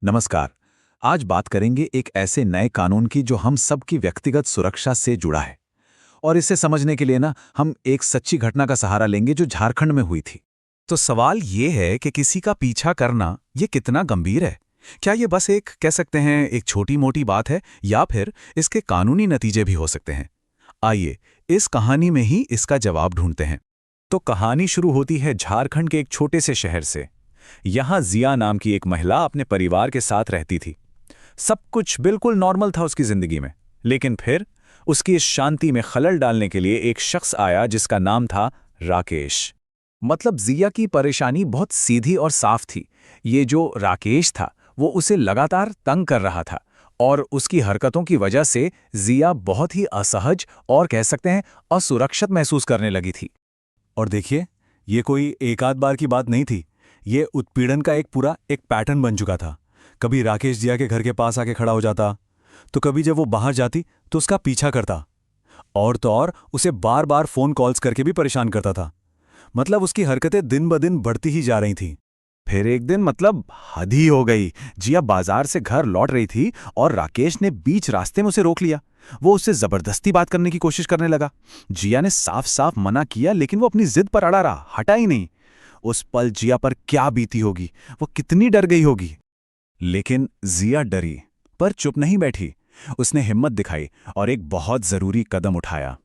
नमस्कार। आज बात करेंगे एक ऐसे नए कानून की जो हम सबकी व्यक्तिगत सुरक्षा से जुड़ा है। और इसे समझने के लिए ना हम एक सच्ची घटना का सहारा लेंगे जो झारखंड में हुई थी। तो सवाल ये है कि किसी का पीछा करना ये कितना गंभीर है। क्या ये बस एक कह सकते हैं एक छोटी मोटी बात है या फिर इसके कानूनी नतीजे भी हो सकते हैं। आइए इस कहानी में ही इसका जवाब ढूंढते हैं। तो कहानी शुरू होती है झारखंड के एक छोटे से शहर से। यहाँ जिया नाम की एक महिला अपने परिवार के साथ रहती थी। सब कुछ बिल्कुल नॉर्मल था उसकी जिंदगी में। लेकिन फिर उसकी इस शांति में खलल डालने के लिए एक शख्स आया जिसका नाम था राकेश। मतलब जिया की परेशानी बहुत सीधी और साफ थी। ये जो राकेश था वो उसे लगातार तंग कर रहा था और उसकी हरकतों की वजह से जिया बहुत ही असहज और कह सकते हैं असुरक्षित महसूस करने लगी थी। और देखिए, ये कोई एक आध बार की बात नहीं थी। ये उत्पीड़न का एक पैटर्न बन चुका था। कभी राकेश जिया के घर के पास आके खड़ा हो जाता, तो कभी जब वो बाहर जाती तो उसका पीछा करता, और तो और उसे बार बार फोन कॉल्स करके भी परेशान करता था। मतलब उसकी हरकतें दिन ब दिन बढ़ती ही जा रही थीं। फिर एक दिन मतलब हद ही हो गई। जिया बाजार से घर लौट रही थी और राकेश ने बीच रास्ते में उसे रोक लिया। वो उससे जबरदस्ती बात करने की कोशिश करने लगा। जिया ने साफ साफ मना किया लेकिन वो अपनी जिद पर अड़ा रहा, हटा ही नहीं। उस पल जिया पर क्या बीती होगी, वो कितनी डर गई होगी। लेकिन जिया डरी पर चुप नहीं बैठी। उसने हिम्मत दिखाई और एक बहुत जरूरी कदम उठाया।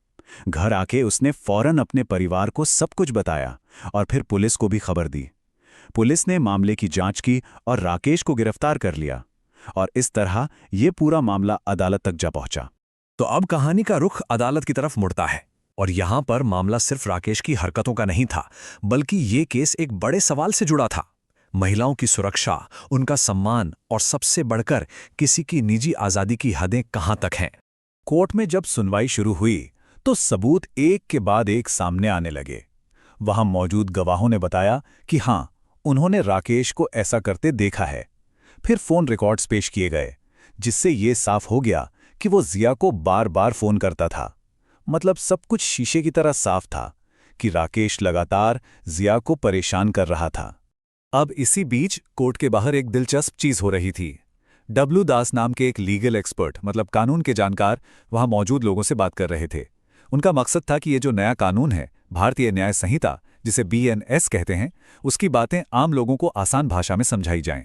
घर आके उसने फौरन अपने परिवार को सब कुछ बताया और फिर पुलिस को भी खबर दी। पुलिस ने मामले की जांच की और राकेश को गिरफ्तार कर लिया। और इस तरह ये पूरा मामला अदालत तक जा पहुंचा। तो अब कहानी का रुख अदालत की तरफ मुड़ता है। और यहां पर मामला सिर्फ राकेश की हरकतों का नहीं था, बल्कि ये केस एक बड़े सवाल से जुड़ा था। महिलाओं की सुरक्षा, उनका सम्मान और सबसे बढ़कर किसी की निजी आजादी की हदें कहां तक हैं। कोर्ट में जब सुनवाई शुरू हुई तो सबूत एक के बाद एक सामने आने लगे। वहां मौजूद गवाहों ने बताया कि हां, उन्होंने राकेश को ऐसा करते देखा है। फिर फोन रिकॉर्ड्स पेश किए गए, जिससे ये साफ हो गया कि वो जिया को बार बार फोन करता था। मतलब सब कुछ शीशे की तरह साफ था कि राकेश लगातार जिया को परेशान कर रहा था। अब इसी बीच कोर्ट के बाहर एक दिलचस्प चीज हो रही थी। डब्ल्यू दास नाम के एक लीगल एक्सपर्ट, मतलब कानून के जानकार, वहां मौजूद लोगों से बात कर रहे थे। उनका मकसद था कि ये जो नया कानून है, भारतीय न्याय संहिता, जिसे BNS कहते हैं, उसकी बातें आम लोगों को आसान भाषा में समझाई जाएं।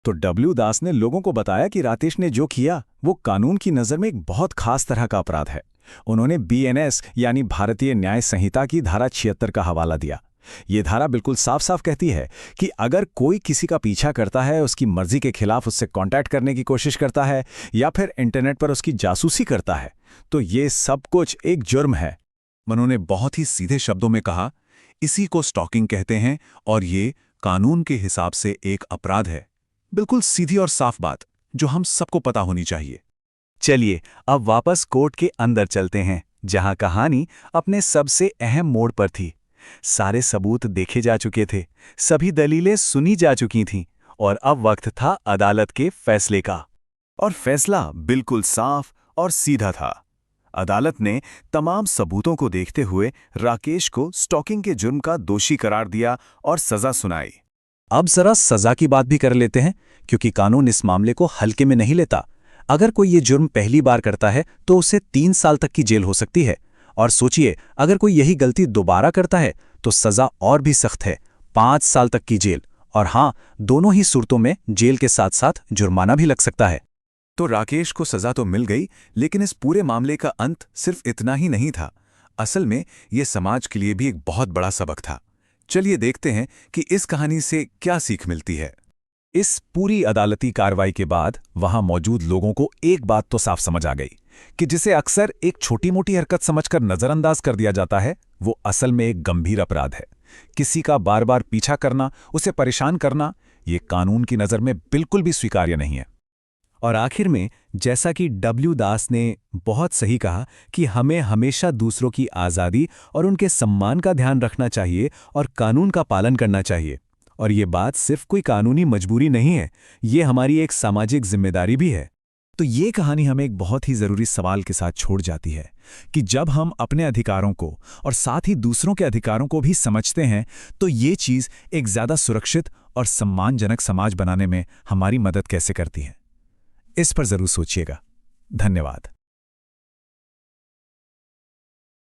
तो डब्ल्यू दास ने लोगों को बताया कि राकेश ने जो किया वो कानून की नज़र में एक बहुत खास तरह का अपराध है। उन्होंने BNS यानी भारतीय न्याय संहिता की धारा 76 का हवाला दिया। ये धारा बिल्कुल साफ साफ कहती है कि अगर कोई किसी का पीछा करता है, उसकी मर्जी के खिलाफ उससे कांटेक्ट करने की कोशिश करता है या फिर इंटरनेट पर उसकी जासूसी करता है, तो ये सब कुछ एक जुर्म है। उन्होंने बहुत ही सीधे शब्दों में कहा, इसी को स्टॉकिंग कहते हैं और ये कानून के हिसाब से एक अपराध है। बिल्कुल सीधी और साफ बात जो हम सबको पता होनी चाहिए। चलिए अब वापस कोर्ट के अंदर चलते हैं, जहां कहानी अपने सबसे अहम मोड़ पर थी। सारे सबूत देखे जा चुके थे, सभी दलीलें सुनी जा चुकी थीं और अब वक्त था अदालत के फैसले का। और फैसला बिल्कुल साफ और सीधा था। अदालत ने तमाम सबूतों को देखते हुए राकेश को स्टॉकिंग के जुर्म का दोषी करार दिया और सजा सुनाई। अब जरा सजा की बात भी कर लेते हैं, क्योंकि कानून इस मामले को हल्के में नहीं लेता। अगर कोई ये जुर्म पहली बार करता है तो उसे 3 साल तक की जेल हो सकती है। और सोचिए, अगर कोई यही गलती दोबारा करता है तो सजा और भी सख्त है, 5 साल तक की जेल। और हाँ, दोनों ही सूरतों में जेल के साथ साथ जुर्माना भी लग सकता है। तो राकेश को सजा तो मिल गई, लेकिन इस पूरे मामले का अंत सिर्फ इतना ही नहीं था। असल में ये समाज के लिए भी एक बहुत बड़ा सबक था। चलिए देखते हैं कि इस कहानी से क्या सीख मिलती है। इस पूरी अदालती कार्रवाई के बाद वहां मौजूद लोगों को एक बात तो साफ समझ आ गई कि जिसे अक्सर एक छोटी मोटी हरकत समझकर नजरअंदाज कर दिया जाता है, वो असल में एक गंभीर अपराध है। किसी का बार बार पीछा करना, उसे परेशान करना, ये कानून की नज़र में बिल्कुल भी स्वीकार्य नहीं है। और आखिर में, जैसा कि डब्ल्यू दास ने बहुत सही कहा कि हमें हमेशा दूसरों की आज़ादी और उनके सम्मान का ध्यान रखना चाहिए और कानून का पालन करना चाहिए। और ये बात सिर्फ कोई कानूनी मजबूरी नहीं है, ये हमारी एक सामाजिक जिम्मेदारी भी है। तो ये कहानी हमें एक बहुत ही ज़रूरी सवाल के साथ छोड़ जाती है कि जब हम अपने अधिकारों को और साथ ही दूसरों के अधिकारों को भी समझते हैं तो ये चीज़ एक ज़्यादा सुरक्षित और सम्मानजनक समाज बनाने में हमारी मदद कैसे करती है। इस पर ज़रूर सोचिएगा। धन्यवाद।